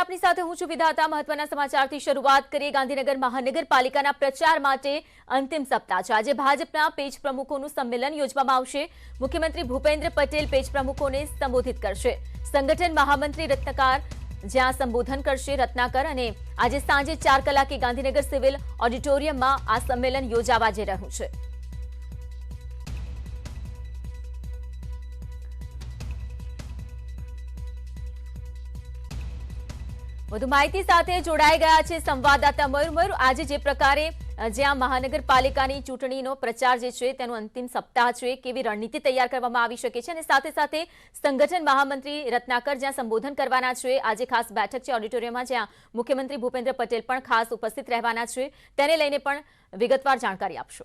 આપની સાથે હું છું વિધાતા। મહત્વના સમાચારથી શરૂઆત કરીએ। ગાંધીનગર મહાનગરપાલિકાના પ્રચાર માટે અંતિમ સપ્તાહ છે। આજે ભાજપના પેજ પ્રમુખોનું સંમેલન યોજવામાં આવશે। મુખ્યમંત્રી ભૂપેન્દ્ર પટેલ પેજ પ્રમુખોને સંબોધિત કરશે। સંગઠન મહામંત્રી રત્નાકર જ્યાં સંબોધન કરશે। રત્નાકર અને આજે સાંજે 4 કલાકે ગાંધીનગર સિવિલ ઓડિટોરિયમમાં આ સંમેલન યોજાવા જઈ રહ્યું છે। વધુ માહિતી સાથે જોડાઈ ગયા છે સંવાદદાતા મયુર। આજે જે પ્રકારે જ્યાં મહાનગરપાલિકાની ચૂંટણીનો પ્રચાર જે છે તેનો અંતિમ સપ્તાહ છે, કેવી રણનીતિ તૈયાર કરવામાં આવી શકે છે અને સાથે સાથે સંગઠન મહામંત્રી રત્નાકર જ્યાં સંબોધન કરવાના છે। આજે ખાસ બેઠક છે ઓડિટોરિયમમાં જ્યાં મુખ્યમંત્રી ભૂપેન્દ્ર પટેલ પણ ખાસ ઉપસ્થિત રહેવાના છે। તેને લઈને પણ વિગતવાર જાણકારી આપશો।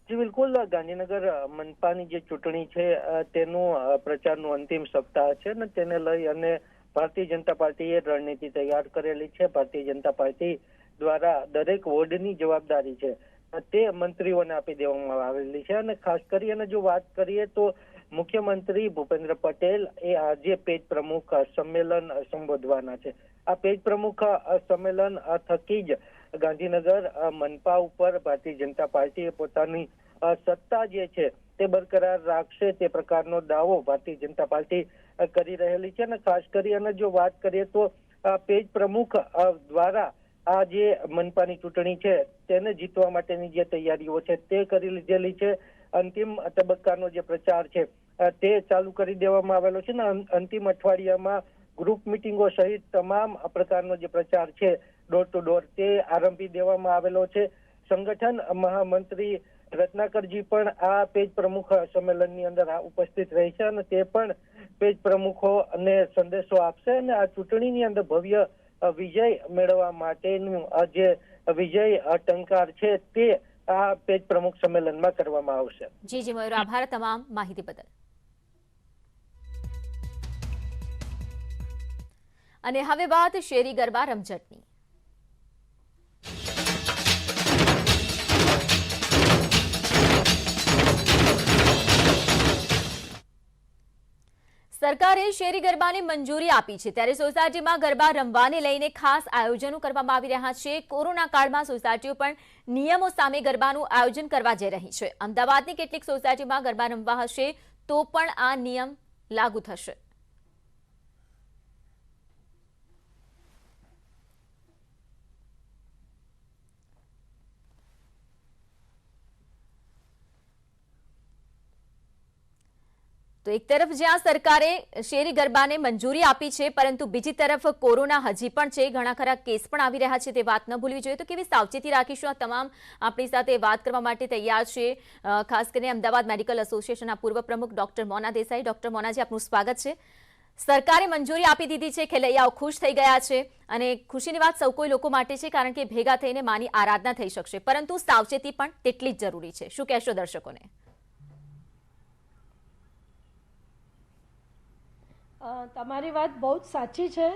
જી બિલકુલ, ગાંધીનગર મનપાની જે ચૂંટણી છે તેનું પ્રચારનું અંતિમ સપ્તાહ છે અને તેને લઈ અને ભારતીય જનતા પાર્ટીએ રણનીતિ તૈયાર કરેલી છે। ભારતીય જનતા પાર્ટી દ્વારા દરેક વોર્ડની જવાબદારી છે તે મંત્રીઓને આપી દેવામાં આવેલી છે અને ખાસ કરી અને જો વાત કરીએ તો મુખ્યમંત્રી ભૂપેન્દ્ર પટેલ એ આજે પેજ પ્રમુખ સંમેલન સંબોધવાના છે। આ પેજ પ્રમુખ સંમેલન થકી જ ગાંધીનગર મનપા ઉપર ભારતીય જનતા પાર્ટીએ પોતાની સત્તા જે છે તે બરકરાર રાખશે તે પ્રકારનો દાવો ભારતીય જનતા પાર્ટી કરી રહેલી છે અને ખાસ કરી અને જો વાત કરીએ તો પેજ પ્રમુખ દ્વારા આ જે મનપાની ચૂંટણી છે તેને જીતવા માટેની જે તૈયારીઓ છે તે કરી લીધેલી છે। અંતિમ તબક્કાનો જે પ્રચાર છે તે ચાલુ કરી દેવામાં આવેલો છે ને અંતિમ અઠવાડિયામાં ગ્રુપ મિટિંગો સહિત તમામ પ્રકારનો જે પ્રચાર છે ડોર ટુ ડોર તે આરંભી દેવામાં આવેલો છે। સંગઠન મહામંત્રી રત્નાકરજી પણ આ પેજ પ્રમુખ સંમેલનની અંદર ઉપસ્થિત રહેશે અને તે પણ પેજ પ્રમુખોને સંદેશો આપશે અને આ ચૂંટણીની અંદર ભવ્ય વિજય મેળવવા માટેનું જે વિજય ટંકાર છે તે આ પેજ પ્રમુખ સંમેલનમાં કરવામાં આવશે। જી મયુર, આભાર તમામ માહિતી બદલ। અને હવે વાત શેરી ગરબા રમઝટની। સરકારે શેરી ગરબાને મંજૂરી આપી છે, ત્યારે સોસાયટીમાં ગરબા રમવાને લઈને ખાસ આયોજનો કરવામાં આવી રહ્યા છે। કોરોના કાળમાં સોસાયટીઓ પણ નિયમો સામે ગરબાનું આયોજન કરવા જઈ રહી છે। અમદાવાદની કેટલીક સોસાયટીમાં ગરબા રમવા હશે તો પણ આ નિયમ લાગુ થશે। તો એક તરફ જ્યાં સરકારે શેરી ગરબાને મંજૂરી આપી છે, પરંતુ બીજી તરફ કોરોના હજી પણ છે, ઘણા ખરા કેસ પણ આવી રહ્યા છે, તે વાત ન ભૂલવી જોઈએ। તો કેવી સાવચેતી રાખીશું, આ તમામ આપણી સાથે વાત કરવા માટે તૈયાર છે ખાસ કરીને અમદાવાદ મેડિકલ એસોસિએશનના પૂર્વ પ્રમુખ ડોક્ટર મોના દેસાઈ। ડોક્ટર મોનાજી, આપનું સ્વાગત છે। સરકારે મંજૂરી આપી દીધી છે, ખેલૈયાઓ ખુશ થઈ ગયા છે અને ખુશીની વાત સૌ કોઈ લોકો માટે છે, કારણ કે ભેગા થઈને માની આરાધના થઈ શકશે, પરંતુ સાવચેતી પણ તેટલી જ જરૂરી છે। શું કહેશો દર્શકોને? તમારી વાત બહુ જ સાચી છે।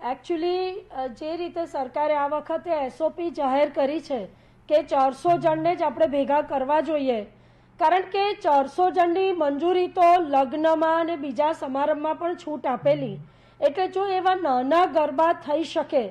એકચ્યુઅલી જે રીતે સરકારે આ વખતે એસઓપી જાહેર કરી છે કે 400 જણને જ આપણે ભેગા કરવા જોઈએ, કારણ કે 400 જણની મંજૂરી તો લગ્નમાં અને બીજા સમારંભમાં પણ છૂટ આપેલી, એટલે જો એવા નાના ગરબા થઈ શકે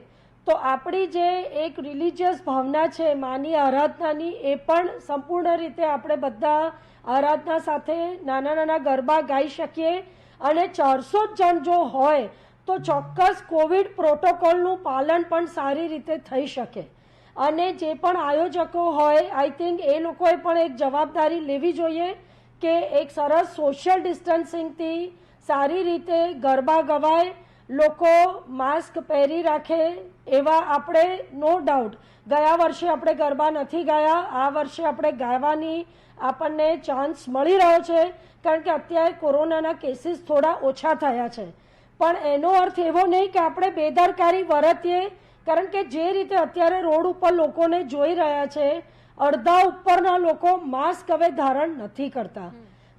તો આપણી જે એક રિલિજિયસ ભાવના છે માની આરાધનાની, એ પણ સંપૂર્ણ રીતે આપણે બધા આરાધના સાથે નાના નાના ગરબા ગાઈ શકીએ। અને 400 જણ જો હોય તો ચોક્કસ કોવિડ પ્રોટોકોલનું પાલન પણ સારી રીતે થઈ શકે। અને જે પણ આયોજકો હોય, આઈ થિંક એ લોકોએ પણ એક જવાબદારી લેવી જોઈએ કે એક સરસ સોશિયલ ડિસ્ટન્સિંગથી સારી રીતે ગરબા ગવાય, લોકો માસ્ક પહેરી રાખે, એવા આપણે નો ડાઉટ ગયા વર્ષે આપણે ગરબા નથી ગાયા, આ વર્ષે આપણે ગાવાની આપણને ચાન્સ મળી રહ્યો છે, કારણ કે અત્યારે કોરોનાના કેસીસ થોડા ઓછા થયા છે। પણ એનો અર્થ એવો નહીં કે આપણે બેદરકારી વર્તીએ, કારણ કે જે રીતે અત્યારે રોડ ઉપર લોકોને જોઈ રહ્યા છે, અડધા ઉપરના લોકો માસ્ક હવે ધારણ નથી કરતા,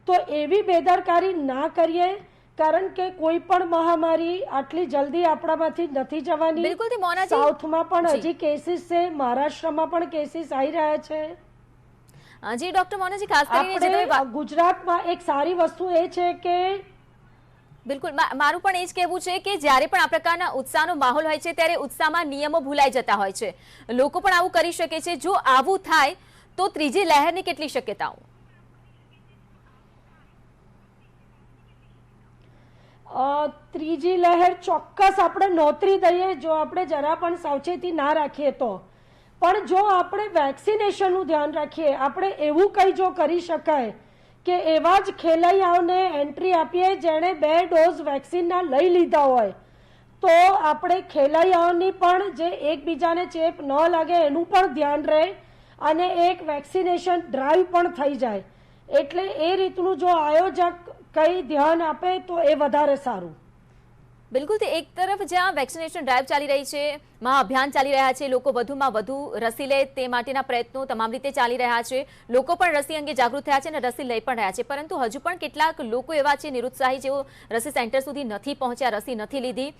તો એવી બેદરકારી ના કરીએ, કારણ કે કોઈ પણ મહામારી આટલી જલ્દી આપણામાંથી નથી જવાની। સાઉથમાં પણ હજી કેસીસ છે, મહારાષ્ટ્રમાં પણ કેસીસ આવી રહ્યા છે। જી ડોક્ટર મોનાજી, ખાસ કરીને ગુજરાતમાં એક સારી વસ્તુ એ છે કે બિલકુલ મારું પણ એ જ કહેવું છે કે જ્યારે પણ આ પ્રકારના ઉત્સાહનો માહોલ હોય છે ત્યારે ઉત્સાહમાં નિયમો ભૂલાઈ જતા હોય છે, લોકો પણ આવું કરી શકે છે. જો આવું થાય તો ત્રીજી લહેરની કેટલી શક્યતાઓ? ત્રીજી લહેર ચોક્કસ આપણે નોતરી દઈએ જો આપણે જરા પણ સાવચેતી ના રાખીએ તો. પણ જો આપણે વેક્સિનેશનનું ધ્યાન રાખીએ, આપણે એવું કંઈ જો કરી શકાય કે એવા જ ખેલૈયાઓને એન્ટ્રી આપીએ જેણે 2 ડોઝ વેક્સિનના લઈ લીધા હોય, તો આપણે ખેલૈયાઓની પણ જે એકબીજાને ચેપ ન લાગે એનું પણ ધ્યાન રહે અને એક વેક્સિનેશન ડ્રાઈવ પણ થઈ જાય. એટલે એ રીતનું જો આયોજક કંઈ ધ્યાન આપે તો એ વધારે સારું. બિલકુલ. એક તરફ જ્યાં વેક્સિનેશન ડ્રાઈવ ચાલી રહી છે, મહાઅભિયાન ચાલી રહ્યા છે, લોકો વધુમાં વધુ રસી લે તે માટેના પ્રયત્નો તમામ રીતે ચાલી રહ્યા છે, લોકો પણ રસી અંગે જાગૃત થયા છે અને રસી લઈ પણ રહ્યા છે, પરંતુ હજુ પણ કેટલાક લોકો એવા છે નિરુત્સાહી જેઓ રસી સેન્ટર સુધી નથી પહોંચ્યા, રસી નથી લીધી.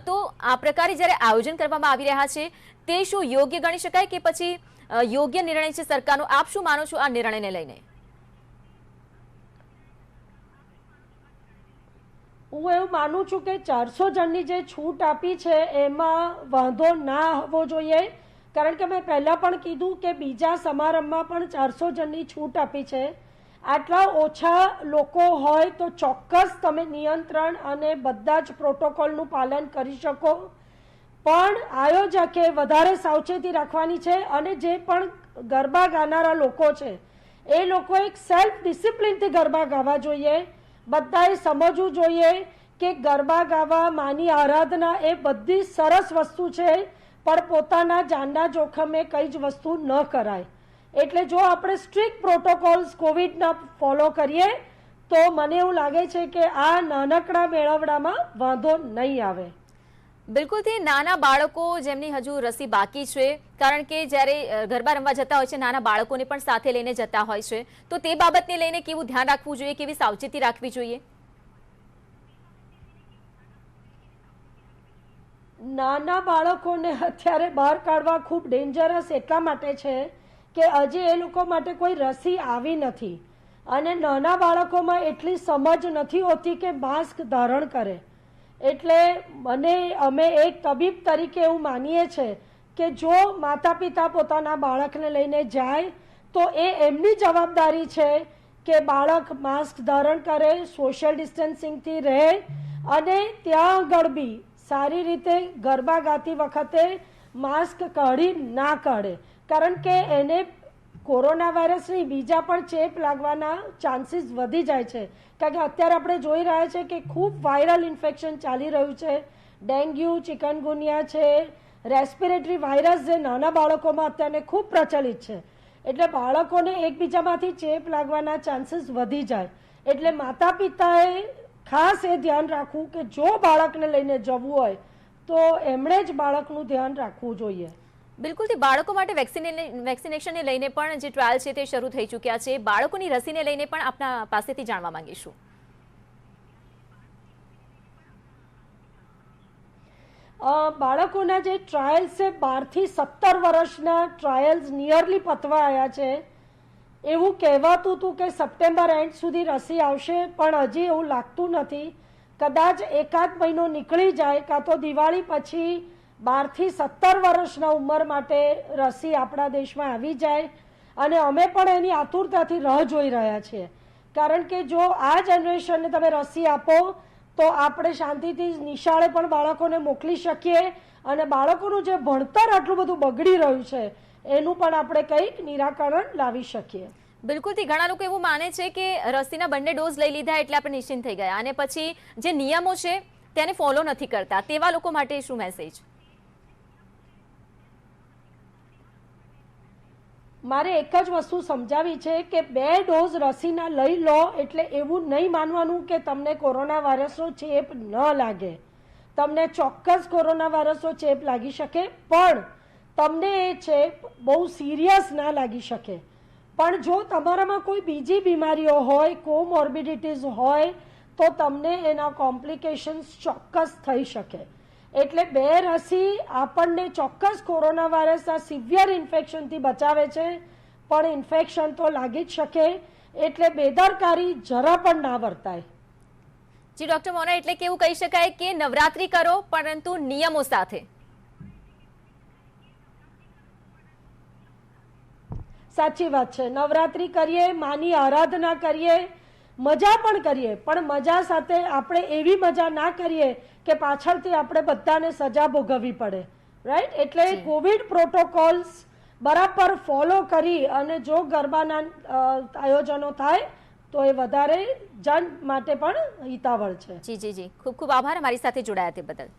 તો આ પ્રકારે જ્યારે આયોજન કરવામાં આવી રહ્યા છે તે શું યોગ્ય ગણી શકાય કે પછી યોગ્ય નિર્ણય છે સરકારનો? આપ શું માનો છો આ નિર્ણયને લઈને? હું એવું માનું છું કે 400 જણની જે છૂટ આપી છે એમાં વાંધો ના હોવો જોઈએ, કારણ કે મેં પહેલાં પણ કીધું કે બીજા સમારંભમાં પણ 400 જણની છૂટ આપી છે. આટલા ઓછા લોકો હોય તો ચોક્કસ તમે નિયંત્રણ અને બધા જ પ્રોટોકોલનું પાલન કરી શકો, પણ આયોજકે વધારે સાવચેતી રાખવાની છે. અને જે પણ ગરબા ગાનારા લોકો છે એ લોકો એક સેલ્ફ ડિસિપ્લિનથી ગરબા ગાવા જોઈએ. બધાએ સમજવું જોઈએ કે ગરબા ગાવા, માની આરાધના એ બધી સરસ વસ્તુ છે, પણ પોતાના જાનના જોખમે કઈ જ વસ્તુ ન કરાય. એટલે જો આપણે સ્ટ્રિક્ટ પ્રોટોકોલ્સ કોવિડના ફોલો કરીએ તો મને એવું લાગે છે કે આ નાનકડા મેળાવડામાં વાંધો નહીં આવે. બિલકુલથી નાના બાળકો જેમની હજુ રસી બાકી છે, કારણ કે જ્યારે ગરબા રમવા જતા હોય છે નાના બાળકોને પણ સાથે લઈને જતા હોય છે, તો તે બાબતને લઈને કેવું ધ્યાન રાખવું જોઈએ, કેવી સાવચેતી રાખવી જોઈએ? નાના બાળકોને અત્યારે બહાર કાઢવા ખૂબ ડેન્જરસ એટલા માટે છે કે હજી એ લોકો માટે કોઈ રસી આવી નથી અને નાના બાળકોમાં એટલી સમજ નથી હોતી કે માસ્ક ધારણ કરે. એટલે અમે એક તબીબ તરીકે એવું માનીએ છીએ કે જો માતા પિતા પોતાના બાળકને લઈને જાય તો એ એમની જવાબદારી છે કે બાળક માસ્ક ધારણ કરે, સોશિયલ ડિસ્ટન્સિંગથી રહે અને ત્યાં આગળ બી સારી રીતે ગરબા ગાતી વખતે માસ્ક કાઢી ના કાઢે, કારણ કે એને કોરોના વાયરસની બીજા પણ ચેપ લાગવાના ચાન્સીસ વધી જાય છે. કારણ કે અત્યારે આપણે જોઈ રહ્યા છે કે ખૂબ વાયરલ ઇન્ફેક્શન ચાલી રહ્યું છે. ડેન્ગ્યુ, ચિકનગુનિયા છે, રેસ્પિરેટરી વાયરસ જે નાના બાળકોમાં અત્યારે ખૂબ પ્રચલિત છે. એટલે બાળકોને એકબીજામાંથી ચેપ લાગવાના ચાન્સીસ વધી જાય. એટલે માતા પિતાએ ખાસ એ ધ્યાન રાખવું કે જો બાળકને લઈને જવું હોય તો એમણે જ બાળકનું ધ્યાન રાખવું જોઈએ. બિલકુલથી બાળકો માટે વેક્સિનેશનને લઈને પણ જે ટ્રાયલ છે તે શરૂ થઈ ચૂક્યા છે. બાળકોની રસીને લઈને પણ આપના પાસેથી જાણવા માંગીશું. બાળકોના જે ટ્રાયલ્સ છે 12 થી 17 વર્ષના ટ્રાયલ્સ નિયરલી પતવા આવ્યા છે. એવું કહેવાતું હતું કે સપ્ટેમ્બર એન્ડ સુધી રસી આવશે, પણ હજી એવું લાગતું નથી. કદાચ એકાદ મહિનો નીકળી જાય કાં તો દિવાળી પછી 12 થી 17 વર્ષના ઉંમર માટે રસી આપણા દેશમાં આવી જાય. અને અમે પણ એની આતુરતાથી રાહ જોઈ રહ્યા છીએ, કારણ કે જો આ જનરેશનને તમે રસી આપો તો આપણે શાંતિથી નિશાળે પણ બાળકોને મોકલી શકીએ અને બાળકોનું જે ભણતર આટલું બધું બગડી રહ્યું છે એનું પણ આપણે કંઈક નિરાકરણ લાવી શકીએ. બિલકુલથી ઘણા લોકો એવું માને છે કે રસીના બંને ડોઝ લઈ લીધા એટલે આપણે નિશ્ચિંત થઈ ગયા અને પછી જે નિયમો છે તેને ફોલો નથી કરતા. તેવા લોકો માટે શું મેસેજ? મારે એક જ વસ્તુ સમજાવી છે કે 2 ડોઝ રસીના લઈ લો એટલે એવું નહીં માનવાનું કે તમને કોરોના વાયરસનો ચેપ ન લાગે. તમને ચોક્કસ કોરોના વાયરસનો ચેપ લાગી શકે, પણ તમને એ ચેપ બહુ સિરિયસ ના લાગી શકે. પણ જો તમારામાં કોઈ બીજી બીમારીઓ હોય, કોમોર્બિડિટીઝ હોય, તો તમને એના કોમ્પ્લિકેશન્સ ચોક્કસ થઈ શકે. એટલે 2 રસી આપણને ચોક્કસ કોરોના વાયરસના સિવિયર ઇન્ફેક્શનથી બચાવે છે, પણ ઇન્ફેક્શન તો લાગી જ શકે. એટલે બેદરકારી જરા પણ ના વર્તાય. જી ડોક્ટર મોના, એટલે કે એવું કહી શકાય કે નવરાત્રી કરો પરંતુ નિયમો સાથે. સાચી વાત છે. નવરાત્રી કરીએ, માની આરાધના કરીએ, મજા પણ કરીએ, પણ મજા સાથે આપણે એવી મજા ના કરીએ કે પાછળથી આપણે બધાને સજા ભોગવવી પડે. રાઈટ? એટલે કોવિડ પ્રોટોકોલ્સ બરાબર ફોલો કરી અને જો ગરબાના આયોજનો થાય તો એ વધારે જન માટે પણ હિતાવહ છે. જી જી જી, ખૂબ ખૂબ આભાર અમારી સાથે જોડાયા તે બદલ.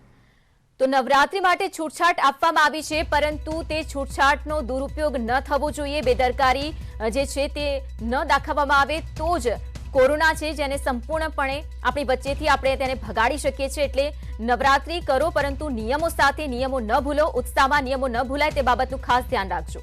તો નવરાત્રી માટે છૂટછાટ આપવામાં આવી છે, પરંતુ તે છૂટછાટનો દુરુપયોગ ન થવો જોઈએ, બેદરકારી જે છે તે ન દાખવવામાં આવે તો જ કોરોના છે જેને સંપૂર્ણપણે આપણી વચ્ચેથી આપણે તેને ભગાડી શકીએ છીએ. એટલે નવરાત્રી કરો પરંતુ નિયમો સાથે, નિયમો ન ભૂલો, ઉત્સાહમાં નિયમો ન ભૂલાય તે બાબતનું ખાસ ધ્યાન રાખજો.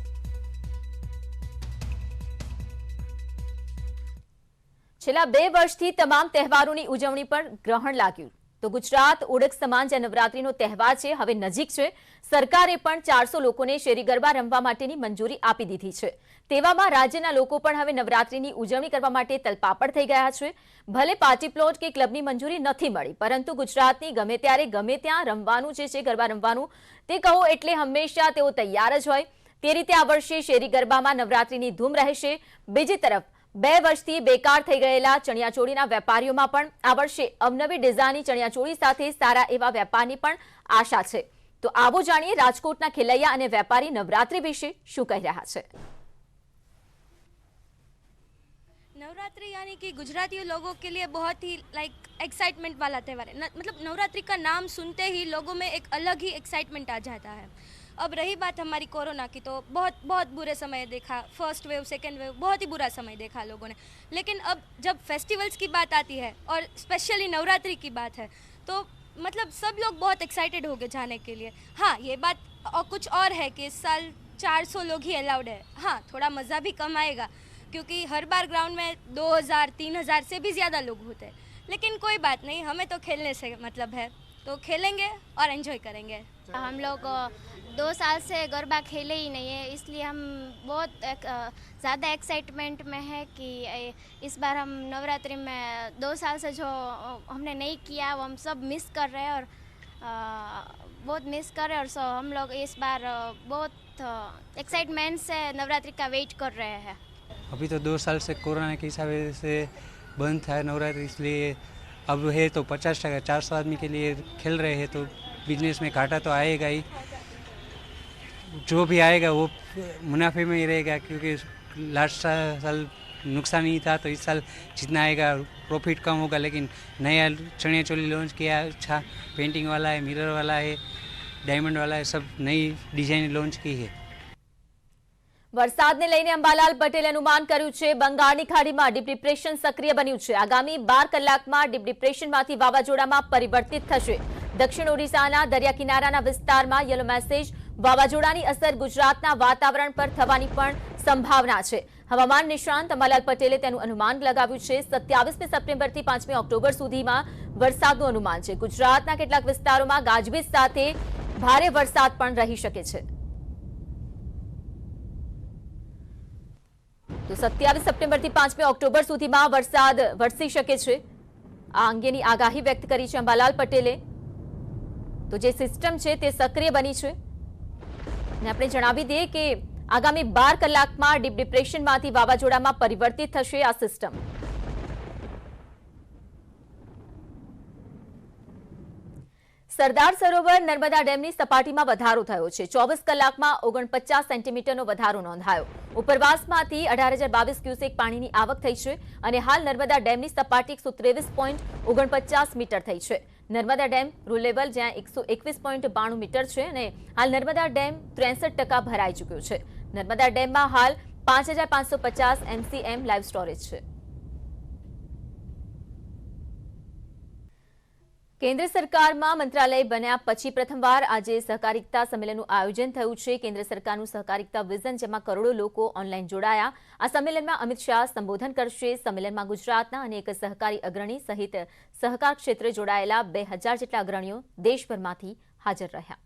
છેલ્લા 2 વર્ષથી તમામ તહેવારોની ઉજવણી પર ગ્રહણ લાગ્યું. તો ગુજરાત ઓળખ સમાન જે નવરાત્રીનો તહેવાર છે હવે નજીક છે. સરકારે પણ 400 લોકોને શેરી ગરબા રમવા માટેની મંજૂરી આપી દીધી છે. તેવામાં રાજ્યના લોકો પણ હવે નવરાત્રીની ઉજવણી કરવા માટે તલપાપડ થઈ ગયા છે. ભલે પાર્ટી પ્લોટ કે ક્લબની મંજૂરી નથી મળી, પરંતુ ગુજરાતની ગમે ત્યારે ગમે ત્યાં રમવાનું જે છે, ગરબા રમવાનું તે કહો એટલે હંમેશા તેઓ તૈયાર જ હોય. તે રીતે આ વર્ષે શેરી ગરબામાં નવરાત્રીની ધૂમ રહેશે. બીજી તરફ 2 વર્ષથી બેકાર થઈ ગયેલા ચણિયાચોળીના વેપારીઓમાં પણ આ વર્ષે અવનવી ડિઝાઇનની ચણિયાચોળી સાથે સારા એવા વેપારની પણ આશા છે. તો આવો જાણીએ રાજકોટના ખેલૈયા અને વેપારી નવરાત્રી વિશે શું કહી રહ્યા છે. नवरात्रि यानी कि गुजराती लोगों के लिए बहुत ही एक्साइटमेंट वाला त्यौहार है। मतलब नवरात्रि का नाम सुनते ही लोगों में एक अलग ही एक्साइटमेंट आ जाता है। अब रही बात हमारी कोरोना की, तो बहुत बुरे समय देखा, फर्स्ट वेव सेकेंड वेव, बहुत ही बुरा समय देखा लोगों ने। लेकिन अब जब फेस्टिवल्स की बात आती है और स्पेशली नवरात्रि की बात है तो मतलब सब लोग बहुत एक्साइटेड हो गए जाने के लिए। हाँ, ये बात और कुछ और है कि इस साल 400 लोग ही अलाउड है। हाँ, थोड़ा मज़ा भी कम आएगा क्योंकि हर बार ग्राउंड में 2000-3000 से भी ज़्यादा लोग होते हैं। लेकिन कोई बात नहीं, हमें तो खेलने से मतलब है, तो खेलेंगे और एंजॉय करेंगे। हम लोग 2 साल से गरबा खेले ही नहीं है, इसलिए हम बहुत ज़्यादा एक्साइटमेंट में है कि इस बार हम नवरात्रि में 2 साल से जो हमने नहीं किया वो हम सब मिस कर रहे हैं और बहुत मिस कर रहे हैं। और सो हम लोग इस बार बहुत एक्साइटमेंट से नवरात्रि का वेट कर रहे हैं। अभी तो 2 साल से कोरोना के हिसाब से बंद था नवरात्रि, इसलिए अब है तो 50%, 400 आदमी के लिए खेल रहे हैं, तो बिजनेस में घाटा तो आएगा ही। जो भी आएगा वो मुनाफे में ही रहेगा, क्योंकि लास्ट साल नुकसान ही था, तो इस साल जितना आएगा प्रॉफिट कम होगा। लेकिन नया चनिया चोली लॉन्च किया, अच्छा पेंटिंग वाला है, मिरर वाला है, डायमंड वाला है, सब नई डिजाइन लॉन्च की है। વરસાદને લઈને અંબાલાલ પટેલે અનુમાન કર્યું છે બંગાળની ખાડીમાં ડીપ ડિપ્રેશન સક્રિય બન્યું છે. આગામી 12 કલાકમાં ડીપ ડિપ્રેશનમાંથી વાવાઝોડામાં પરિવર્તિત થશે. દક્ષિણ ઓડિશાના દરિયા કિનારાના વિસ્તારમાં યલો મેસેજ. વાવાઝોડાની અસર ગુજરાતના વાતાવરણ પર થવાની પણ સંભાવના છે. હવામાન નિષ્ણાંત અંબાલાલ પટેલે તેનું અનુમાન લગાવ્યું છે. 27 સપ્ટેમ્બરથી 5 ઓક્ટોબર સુધીમાં વરસાદનું અનુમાન છે. ગુજરાતના કેટલાક વિસ્તારોમાં ગાજવીજ સાથે ભારે વરસાદ પણ રહી શકે છે. તો 27 સપ્ટેમ્બરથી 5 ઓક્ટોબર સુધીમાં વરસાદ વરસી શકે છે. આ અંગેની આગાહી વ્યક્ત કરી છે અંબાલાલ પટેલે. તો જે સિસ્ટમ છે તે સક્રિય બની છે અને આપણે જણાવી દઈએ કે આગામી 12 કલાકમાં ડીપ ડિપ્રેશનમાંથી વાવાઝોડામાં પરિવર્તિત થશે આ સિસ્ટમ. સરદાર સરોવર નર્મદા ડેમની સપાટીમાં વધારો થયો છે. 24 કલાકમાં 49 સેન્ટીમીટરનો વધારો નોંધાયો. ઉપરવાસમાંથી 18,022 ક્યુસેક પાણીની આવક થઈ છે અને હાલ નર્મદા ડેમની સપાટી 123.49 મીટર થઈ છે. નર્મદા ડેમ રૂ લેવલ જ્યાં 121.92 મીટર છે અને હાલ નર્મદા ડેમ 63% ભરાઈ ચૂક્યો છે. નર્મદા ડેમમાં હાલ 5,550 MCM લાઈવ સ્ટોરેજ છે. કેન્દ્ર સરકારમાં મંત્રાલય બન્યા પછી પ્રથમવાર આજે સહકારિતા સંમેલનનું આયોજન થયું છે. કેન્દ્ર સરકારનું સહકારિતા વિઝન, જેમાં કરોડો લોકો ઓનલાઈન જોડાયા. આ સંમેલનમાં અમિત શાહ સંબોધન કરશે. સંમેલનમાં ગુજરાતના અનેક સહકારી અગ્રણી સહિત સહકાર ક્ષેત્રે જોડાયેલા 2000 જેટલા અગ્રણીઓ દેશભરમાંથી હાજર રહ્યા.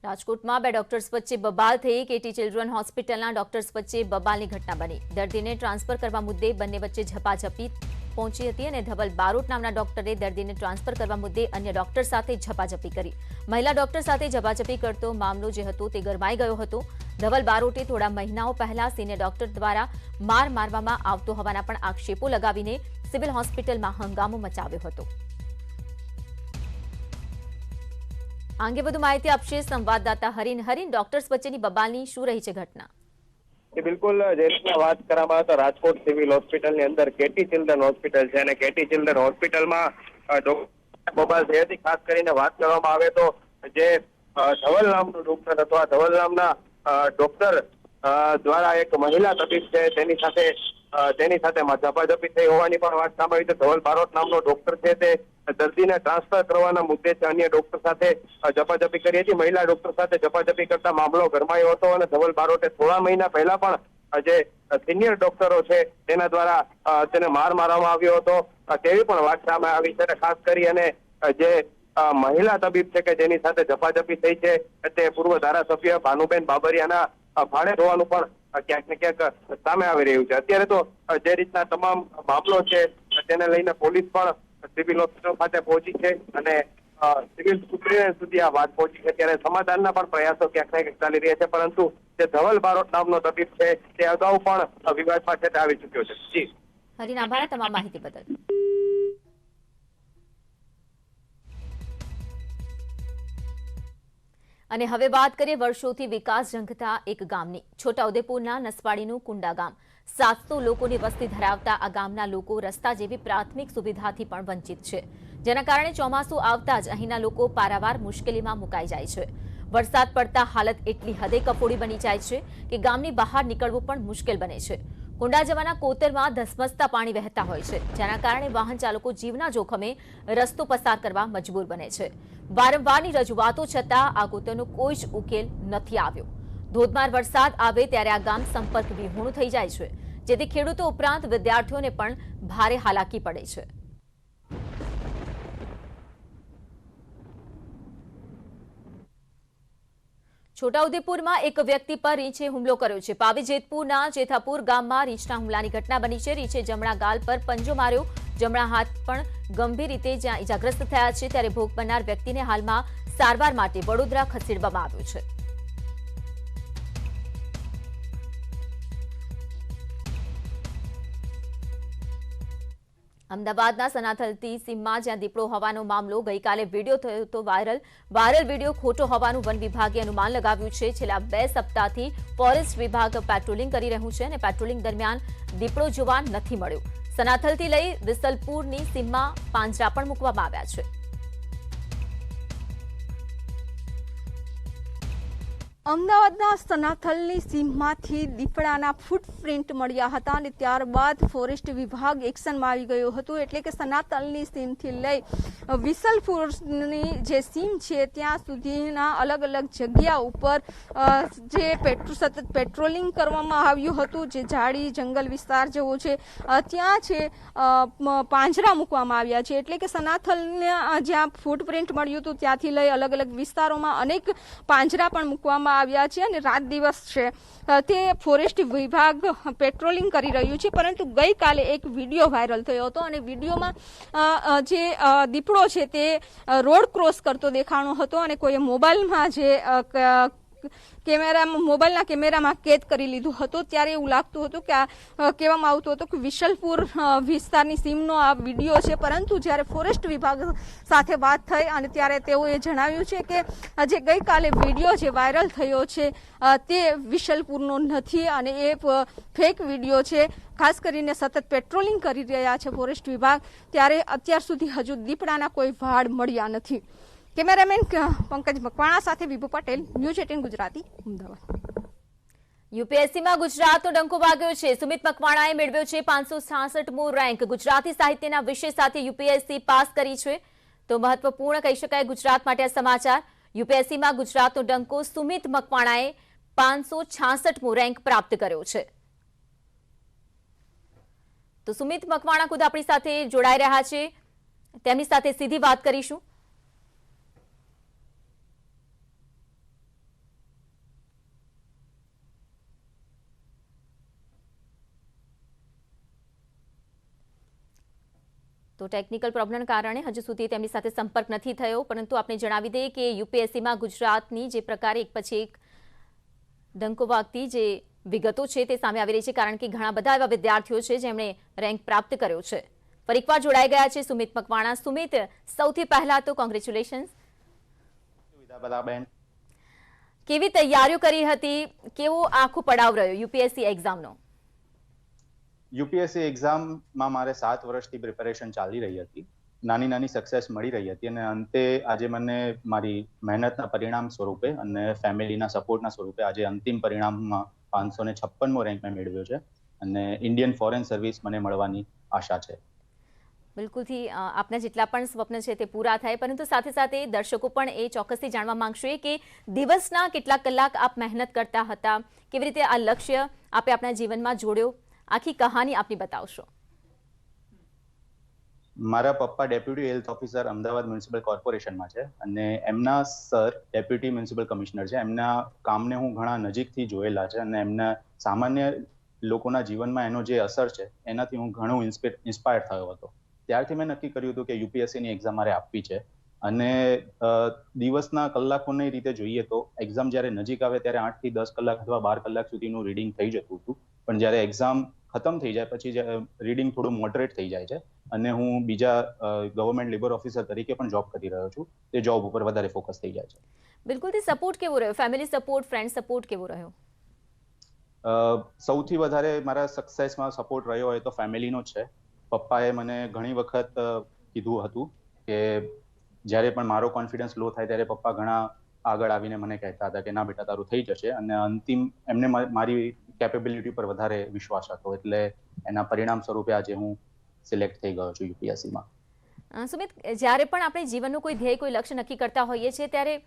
રાજકોટમાં બે ડોક્ટર્સ વચ્ચે બબાલ થઈ. કેટી ચિલ્ડ્રન હોસ્પિટલના ડોક્ટર્સ વચ્ચે બબાલની ઘટના બની. દર્દીને ટ્રાન્સફર કરવા મુદ્દે બંને વચ્ચે ઝપાઝપી પહોંચી હતી અને ધવલ બારોટ નામના ડોક્ટરે દર્દીને ટ્રાન્સફર કરવા મુદ્દે અન્ય ડોક્ટર સાથે ઝપાઝપી કરી. મહિલા ડોક્ટર સાથે ઝપાઝપી કરતો મામલો જે હતો તે ગરમાઈ ગયો હતો. ધવલ બારોટે થોડા મહિનાઓ પહેલા સિનિયર ડોક્ટર દ્વારા માર મારવામાં આવતો હોવાના પણ આક્ષેપો લગાવીને સિવિલ હોસ્પિટલમાં હંગામો મચાવ્યો હતો. આ અંગે વધુ માહિતી આપશે સંવાદદાતા હરીન. ડોક્ટર્સ વચ્ચેની બબાલની શું રહી છે ઘટના? બિલકુલ જે રીતના વાત કરવામાં આવે તો રાજકોટ સિવિલ હોસ્પિટલની અંદર કેટી ચિલ્ડ્રન હોસ્પિટલ છે અને કેટી ચિલ્ડ્રન હોસ્પિટલમાં બબાલ થઈ હતી. ખાસ કરીને વાત કરવામાં આવે તો જે ધવલ નામનો ડોક્ટર હતો, આ ધવલ નામના ડોક્ટર દ્વારા એક મહિલા તબીબ છે તેની સાથે ઝપાઝપી થઈ હોવાની પણ વાત સામે આવી છે. ધવલ બારોટ નામનો ડોક્ટર છે તે દર્દીને ટ્રાન્સફર કરવાના મુદ્દે અન્ય ડોક્ટર સાથે ઝપાઝપી કરી હતી. મહિલા ડોક્ટર સાથે ઝપાઝપી કરતા મામલો ગરમાયો હતો અને ધવલ બારોટે થોડા મહિના પહેલા પણ જે સિનિયર ડોક્ટરો છે તેના દ્વારા તેને માર મારવામાં આવ્યો હતો તેવી પણ વાત સામે આવી છે. ખાસ કરી અને જે મહિલા તબીબ છે કે જેની સાથે ઝપાઝપી થઈ છે તે પૂર્વ ધારાસભ્ય ભાનુબેન બાબરિયાના ભાડે હોવાનું પણ ક્યાંક ને ક્યાંક સામે આવી રહ્યું છે. અત્યારે તો જે રીતના તમામ મામલો છે તેને લઈને પોલીસ પણ સિવિલ હોસ્પિટલ ખાતે પહોંચી છે અને સિવિલ સુપ્રિન્ટેન્ડન્ટ સુધી આ વાત પહોંચી છે. ત્યારે સમાધાનના પણ પ્રયાસો ક્યાંક ને ક્યાંક ચાલી રહ્યા છે, પરંતુ જે ધવલ બારોટ નામનો તબીબ છે તે અગાઉ પણ વિવાદમાં છે તે આવી ચુક્યો છે. જી હરીન, આભાર તમામ માહિતી બદલ. અને હવે વાત કરીએ વર્ષોથી વિકાસ ઝંખતા એક ગામની. છોટાઉદેપુરના નસવાડીનું કુંડા ગામ. 700 લોકોની વસ્તી ધરાવતા આ ગામના લોકો રસ્તા જેવી પ્રાથમિક સુવિધાથી પણ વંચિત છે, જેના કારણે ચોમાસું આવતા જ અહીંના લોકો પારાવાર મુશ્કેલીમાં મુકાઈ જાય છે. વરસાદ પડતા હાલત એટલી હદે કફોડી બની જાય છે કે ગામની બહાર નીકળવું પણ મુશ્કેલ બને છે. કુંડા જવાના કોતરમાં ધસમસતા પાણી વહેતા હોય છે, જેના કારણે વાહન ચાલકો જીવના જોખમે રસ્તો પસાર કરવા મજબૂર બને છે. વારંવારની રજૂઆતો છતાં આ કોતરનો કોઈ જ ઉકેલ નથી આવ્યો. ધોધમાર વરસાદ આવે ત્યારે આ ગામ સંપર્ક વિહોણું થઈ જાય છે, જેથી ખેડૂતો ઉપરાંત વિદ્યાર્થીઓને પણ ભારે હાલાકી પડે છે. છોટાઉદેપુરમાં એક વ્યક્તિ પર રીંછે હુમલો કર્યો છે. પાવી જેતપુરના જેથાપુર ગામમાં રીંછના હુમલાની ઘટના બની છે. રીંછે જમણા ગાલ પર પંજો માર્યો. જમણા હાથ પણ ગંભીર રીતે જ્યાં ઇજાગ્રસ્ત થયા છે, ત્યારે ભોગ બનનાર વ્યક્તિને હાલમાં સારવાર માટે વડોદરા ખસેડવામાં આવ્યો છે. અમદાવાદના સનાથલથી સીમમાં જ્યાં દીપડો હોવાનો મામલો ગઈકાલે વિડીયો થયો હતો વાયરલ વિડીયો ખોટો હોવાનું વન વિભાગે અનુમાન લગાવ્યું છે. છેલ્લા 2 સપ્તાહથી ફોરેસ્ટ વિભાગ પેટ્રોલિંગ કરી રહ્યું છે અને પેટ્રોલિંગ દરમિયાન દીપડો જોવા નથી મળ્યો. સનાથલથી લઈ વિસલપુરની સીમમાં પાંજરા પણ મૂકવામાં આવ્યા છે. અમદાવાદના સનાથલની સીમમાંથી દીપડાના ફૂટપ્રિન્ટ મળ્યા હતા અને ત્યારબાદ ફોરેસ્ટ વિભાગ એક્શનમાં આવી ગયો હતો. એટલે કે સનાથલની સીમથી લઈ વિસલપુરની જે સીમ છે ત્યાં સુધીના અલગ અલગ જગ્યા ઉપર જે સતત પેટ્રોલિંગ કરવામાં આવ્યું હતું. જે ઝાડી જંગલ વિસ્તાર જેવો છે ત્યાં છે પાંજરા મૂકવામાં આવ્યા છે. એટલે કે સનાથલના જ્યાં ફૂટપ્રિન્ટ મળ્યું હતું ત્યાંથી લઈ અલગ અલગ વિસ્તારોમાં અનેક પાંજરા પણ મૂકવામાં આવ્યા છે અને રાત દિવસ છે તે ફોરેસ્ટ વિભાગ પેટ્રોલિંગ કરી રહ્યું છે. પરંતુ ગઈકાલે એક વિડીયો વાયરલ થયો હતો અને વિડીયોમાં જે દીપડો છે તે રોડ ક્રોસ કરતો દેખાણો હતો અને કોઈએ મોબાઈલમાં જે મોબાઈલના કેમેરામાં કેદ કરી લીધું હતું. ત્યારે એવું લાગતું હતું કે કહેવામાં આવતું હતું કે વિસલપુર વિસ્તારની સીમનો આ વિડીયો છે, પરંતુ જ્યારે ફોરેસ્ટ વિભાગ સાથે વાત થઈ અને ત્યારે તેઓએ જણાવ્યું છે કે જે ગઈકાલે વિડીયો જે વાયરલ થયો છે તે વિસલપુરનો નથી અને એ ફેક વિડીયો છે. ખાસ કરીને સતત પેટ્રોલિંગ કરી રહ્યા છે ફોરેસ્ટ વિભાગ, ત્યારે અત્યાર સુધી હજુ દીપડાના કોઈ વાડ મળ્યા નથી. કેમેરામેન પંકજ મકવાણા સાથે વિભુ પટેલ, ન્યૂઝ 18 ગુજરાતી, અમદાવાદ. યુપીએસસીમાં ગુજરાતનો ડંકો વાગ્યો છે. સુમિત મકવાણાએ મેળવ્યો છે 566મો રેન્ક. ગુજરાતી સાહિત્યના વિષય સાથે યુપીએસસી પાસ કરી છે, તો મહત્વપૂર્ણ કહી શકાય ગુજરાત માટે આ સમાચાર. યુપીએસસીમાં ગુજરાતનો ડંકો સુમિત મકવાણાએ 566મો રેન્ક પ્રાપ્ત કર્યો છે. તો સુમિત મકવાણા ખુદ આપણી સાથે જોડાઈ રહ્યા છે, તેમની સાથે સીધી વાત કરીશું. તો ટેકનિકલ પ્રોબ્લેમના કારણે હજુ સુધી તેમની સાથે સંપર્ક નથી થયો, પરંતુ આપણે જણાવી દઈએ કે યુપીએસસીમાં ગુજરાતની જે પ્રકારે એક પછી એક ડંકો વાગતી જે વિગતો છે તે સામે આવી રહી છે, કારણ કે ઘણા બધા એવા વિદ્યાર્થીઓ છે જેમણે રેન્ક પ્રાપ્ત કર્યો છે. ફરી એકવાર જોડાઈ ગયા છે સુમિત મકવાણા. સુમિત, સૌથી પહેલા તો કોંગ્રેચ્યુલેશન્સ. કેવી તૈયારીઓ કરી હતી, કેવો આખો પડાવ રહ્યો યુપીએસસી એક્ઝામનો? યુપીએસસી એક્ઝામમાં મારે 7 વર્ષથી પ્રિપેરેશન ચાલી રહી હતી. નાની નાની સક્સેસ મળી રહી હતી અને અંતે આજે મને મારી મહેનતના પરિણામ સ્વરૂપે અને ફેમિલીના સપોર્ટના સ્વરૂપે આજે અંતિમ પરિણામમાં 556મો રેન્ક મેં મેળવ્યો છે અને ઇન્ડિયન ફોરેન સર્વિસ મને મળવાની આશા છે. બિલકુલથી આપના જેટલા પણ સ્વપ્ન છે તે પૂરા થાય, પરંતુ સાથે સાથે દર્શકો પણ એ ચોક્કસથી જાણવા માંગશે કે દિવસના કેટલા કલાક આપ મહેનત કરતા હતા, કેવી રીતે આ લક્ષ્ય આપે આપના જીવનમાં જોડ્યો, આખી કહાની આપની બતાવશો. મારા પપ્પા deputy health officer Ahmedabad municipal કોર્પોરેશનમાં છે અને એમના સર ડેપ્યુટી મ્યુનિસિપલ કમિશનર છે. એમના કામને હું ઘણા નજીકથી જોયેલા છે અને એમના સામાન્ય લોકોના જીવનમાં એનો જે અસર છે એનાથી હું ઘણું ઇન્સ્પાયર થયો હતો. ત્યારથી મેં નક્કી કર્યું હતું કે યુપીએસસીની એક્ઝામ મારે આપવી છે અને દિવસના કલાકોની રીતે જોઈએ તો એક્ઝામ જ્યારે નજીક આવે ત્યારે 8 થી 10 કલાક અથવા 12 કલાક સુધીનું રીડિંગ થઈ જતું હતું, પણ જ્યારે એક્ઝામ ખતમ થઈ જાય પછી રીડિંગ થોડું મોડરેટ થઈ જાય છે અને હું બીજા ગવર્મેન્ટ લેબર ઓફિસર તરીકે પણ જોબ કરી રહ્યો છું. તે જોબ ઉપર વધારે ફોકસ થઈ જાય છે. બિલકુલથી સપોર્ટ કેવો રહ્યો? ફેમિલી સપોર્ટ, ફ્રેન્ડ સપોર્ટ કેવો રહ્યો? સૌથી વધારે મારા સક્સેસમાં સપોર્ટ રહ્યો હોય તો ફેમિલીનો જ છે. પપ્પાએ મને ઘણી વખત કીધું હતું કે જ્યારે પણ મારો કોન્ફિડન્સ લો થાય ત્યારે પપ્પા ઘણા આગળ આવીને મને કહેતા હતા કે ના બેટા તારું થઈ જશે, અને અંતિમ એમને મારી કેપેબિલિટી પર વધારે વિશ્વાસ હતો, એટલે એના પરિણામ સ્વરૂપે આજે હું સિલેક્ટ થઈ ગયો છું યુપીએસસીમાં. સુમિત, જ્યારે પણ આપણે જીવનનું કોઈ ધ્યેય, કોઈ લક્ષ્ય નક્કી કરતા હોઈએ છીએ ત્યારે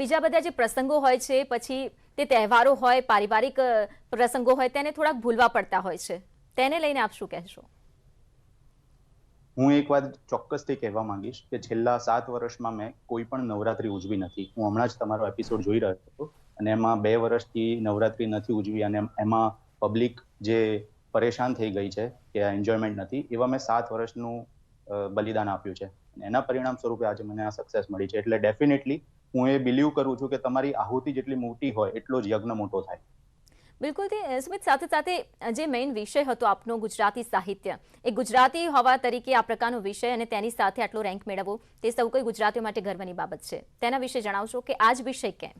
બીજા બધા જે પ્રસંગો હોય છે, પછી તે તહેવારો હોય, પારિવારિક પ્રસંગો હોય, તેને થોડાક ભૂલવા પડતા હોય છે. તેને લઈને આપ શું કહેશો? હું એક વાત ચોક્કસથી કહેવા માંગીશ કે છેલ્લા 7 વર્ષમાં મેં કોઈ પણ નવરાત્રી ઉજવી નથી. હું હમણાં જ તમારો એપિસોડ જોઈ રહ્યો હતો અને એમાં 2 વર્ષથી નવરાત્રી નથી ઉજવી અને એમાં પબ્લિક જે પરેશાન થઈ ગઈ છે કે એન્જોયમેન્ટ નથી, એવા મેં 7 વર્ષનું બલિદાન આપ્યું છે અને એના પરિણામ સ્વરૂપે આજે મને આ સક્સેસ મળી છે. એટલે ડેફિનેટલી હું એ બિલીવ કરું છું કે તમારી આહુતિ જેટલી મોટી હોય એટલો જ યજ્ઞ મોટો થાય. બિલકુલથી સુમિત, સાથે સાથે જે મેઇન વિષય હતો આપનો ગુજરાતી સાહિત્ય, એ ગુજરાતી હોવા તરીકે આ પ્રકારનો વિષય અને તેની સાથે આટલો રેન્ક મેળવવો તે સૌ કોઈ ગુજરાતીઓ માટે ગર્વની બાબત છે. તેના વિશે જણાવશો કે આ જ વિષય કેમ?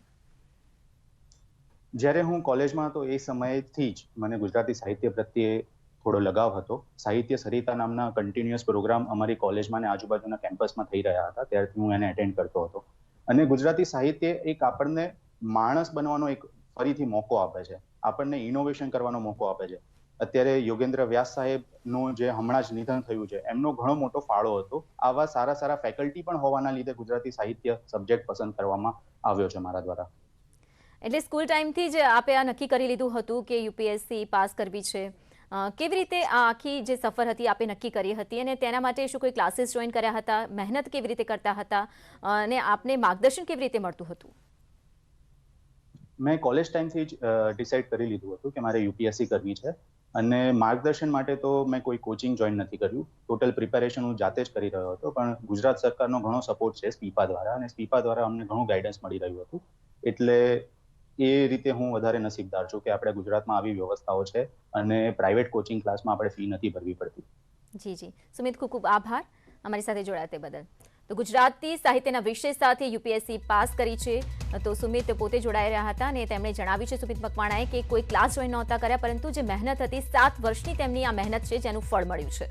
જ્યારે હું કોલેજમાં હતો એ સમયથી જ મને ગુજરાતી સાહિત્ય પ્રત્યે થોડો લગાવ હતો. સાહિત્ય સરિતા નામના કન્ટિન્યુઅસ પ્રોગ્રામ અમારી કોલેજમાં અને આજુબાજુના કેમ્પસમાં થઈ રહ્યા હતા, ત્યારથી હું એને એટેન્ડ કરતો હતો. અને ગુજરાતી સાહિત્ય એક આપણને માણસ બનવાનો એક ફરીથી મોકો આપે છે, આપણને ઇનોવેશન કરવાનો મોકો આપે છે. અત્યારે યોગેન્દ્ર વ્યાસ સાહેબનું જે હમણાં જ નિધન થયું છે, એમનો ઘણો મોટો ફાળો હતો. આવા સારા ફેકલ્ટી પણ હોવાના લીધે ગુજરાતી સાહિત્ય સબ્જેક્ટ પસંદ કરવામાં આવ્યો છે મારા દ્વારા. એટલે સ્કૂલ ટાઈમથી જ આપે આ નક્કી કરી લીધું હતું કે યુપીએસસી પાસ કરવી છે. કેવી રીતે આ આખી જે સફર હતી આપે નક્કી કરી હતી અને તેના માટે શું કોઈ ક્લાસીસ જોઈન કર્યા હતા? મહેનત કેવી રીતે કરતા હતા અને આપને માર્ગદર્શન કેવી રીતે મળતું હતું? મેં કોલેજ ટાઈમથી જ ડિસાઇડ કરી લીધું હતું કે મારે યુપીએસસી કરવી છે અને માર્ગદર્શન માટે તો મેં કોઈ કોચિંગ જોઈન નથી કર્યું. ટોટલ પ્રિપેરેશન હું જાતે જ કરી રહ્યો હતો, પણ ગુજરાત સરકારનો ઘણો સપોર્ટ છે સ્પીપા દ્વારા, અને સ્પીપા દ્વારા અમને ઘણું ગાઈડન્સ મળી રહ્યું હતું. એટલે એ રીતે હું વધારે નસીબદાર છું કે આપણે ગુજરાતમાં આવી વ્યવસ્થાઓ છે અને પ્રાઇવેટ કોચિંગ ક્લાસમાં આપણે ફી નથી ભરવી પડતી. જી સુમિત, ખૂબ ખૂબ આભાર અમારી સાથે જોડાયા તે બદલ. તો ગુજરાતી સાહિત્યના વિષય સાથે યુપીએસસી પાસ કરી છે તો સુમિત પોતે જોડાઈ રહ્યા હતા અને તેમણે જણાવ્યું છે, સુમિત મકવાણાએ, કે કોઈ ક્લાસ જોઈન નહોતા કર્યા, પરંતુ જે મહેનત હતી 7 વર્ષની તેમની આ મહેનત છે જેનું ફળ મળ્યું છે.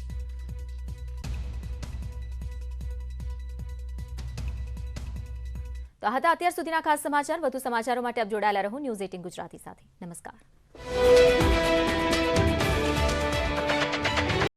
તો આ હતા અત્યાર સુધીના ખાસ સમાચાર. વધુ સમાચારો માટે આપ જોડાયેલા રહો ન્યૂઝ 18 ગુજરાતી સાથે. નમસ્કાર.